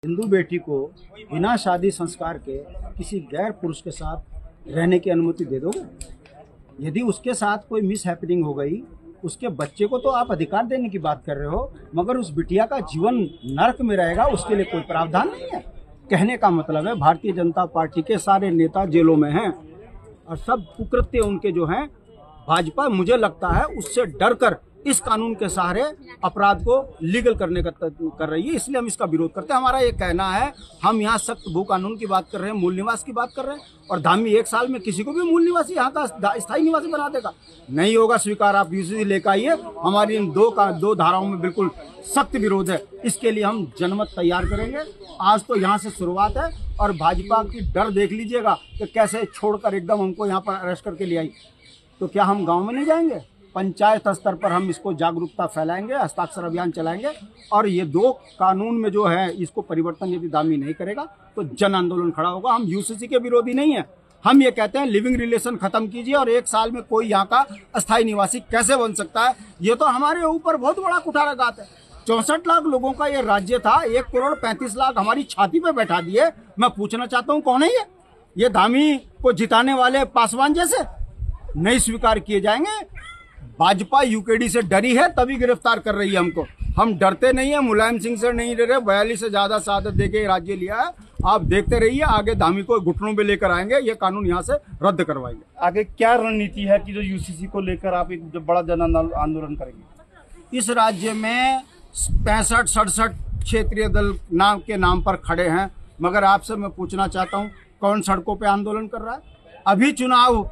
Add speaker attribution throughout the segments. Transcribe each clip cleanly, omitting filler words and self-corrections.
Speaker 1: हिंदू बेटी को बिना शादी संस्कार के किसी गैर पुरुष के साथ रहने की अनुमति दे दोगे? यदि उसके साथ कोई मिस हैपनिंग हो गई, उसके बच्चे को तो आप अधिकार देने की बात कर रहे हो, मगर उस बिटिया का जीवन नरक में रहेगा, उसके लिए कोई प्रावधान नहीं है। कहने का मतलब है भारतीय जनता पार्टी के सारे नेता जेलों में हैं और सब कुकृत्य उनके जो हैं, भाजपा मुझे लगता है उससे डर कर इस कानून के सहारे अपराध को लीगल करने का कर रही है, इसलिए हम इसका विरोध करते हैं। हमारा ये कहना है, हम यहाँ सख्त भू कानून की बात कर रहे हैं, मूल निवास की बात कर रहे हैं, और धामी 1 साल में किसी को भी मूल निवासी यहाँ का स्थायी निवासी बना देगा। नहीं होगा स्वीकार, आप यूसीसी लेकर आइए। हमारी इन दो धाराओं में बिल्कुल सख्त विरोध है, इसके लिए हम जनमत तैयार करेंगे। आज तो यहाँ से शुरुआत है और भाजपा की डर देख लीजिएगा कि कैसे छोड़कर एकदम हमको यहाँ पर अरेस्ट करके ले आई। तो क्या हम गाँव में नहीं जाएंगे? पंचायत स्तर पर हम इसको जागरूकता फैलाएंगे, हस्ताक्षर अभियान चलाएंगे, और ये 2 कानून में जो है इसको परिवर्तन यदि दामी नहीं करेगा तो जन आंदोलन खड़ा होगा। हम यूसीसी के विरोधी नहीं है, हम ये कहते हैं लिविंग रिलेशन खत्म कीजिए और 1 साल में कोई यहाँ का अस्थायी निवासी कैसे बन सकता है। ये तो हमारे ऊपर बहुत बड़ा कुठाराघात है। 64 लाख लोगों का ये राज्य था, 1 करोड़ 35 लाख हमारी छाती पे बैठा दिए। मैं पूछना चाहता हूँ कौन है ये धामी को जिताने वाले पासवान जैसे? नहीं स्वीकार किए जाएंगे। भाजपा यूकेडी से डरी है तभी गिरफ्तार कर रही है हमको। हम डरते नहीं है, मुलायम सिंह से नहीं डरे। 42 से ज्यादा शहादत देके राज्य लिया है। आप देखते रहिए, आगे धामी को घुटनों पे लेकर आएंगे, ये कानून यहाँ से रद्द करवाएंगे।
Speaker 2: आगे क्या रणनीति है कि जो यूसीसी को लेकर आप एक बड़ा जन आंदोलन करेंगे?
Speaker 1: इस राज्य में 65-67 क्षेत्रीय दल नाम पर खड़े हैं, मगर आपसे मैं पूछना चाहता हूँ कौन सड़कों पे आंदोलन कर रहा है? अभी चुनाव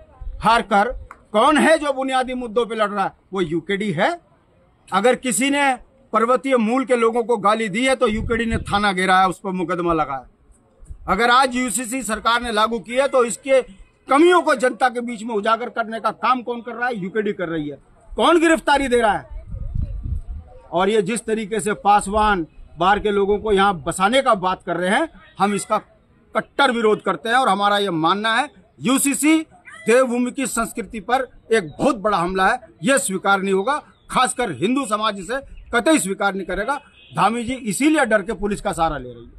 Speaker 1: हार कर कौन है जो बुनियादी मुद्दों पे लड़ रहा है? वो यूकेडी है। अगर किसी ने पर्वतीय मूल के लोगों को गाली दी है तो यूकेडी ने थाना घेरा है, उस पर मुकदमा लगाया। अगर आज यूसीसी सरकार ने लागू की है तो इसके कमियों को जनता के बीच में उजागर करने का काम कौन कर रहा है? यूकेडी कर रही है। कौन गिरफ्तारी दे रहा है? और ये जिस तरीके से पासवान बाहर के लोगों को यहाँ बसाने का बात कर रहे हैं, हम इसका कट्टर विरोध करते हैं। और हमारा ये मानना है यूसीसी देवभूमि की संस्कृति पर एक बहुत बड़ा हमला है, यह स्वीकार नहीं होगा। खासकर हिंदू समाज इसे कतई स्वीकार नहीं करेगा। धामी जी इसीलिए डर के पुलिस का सहारा ले रही है।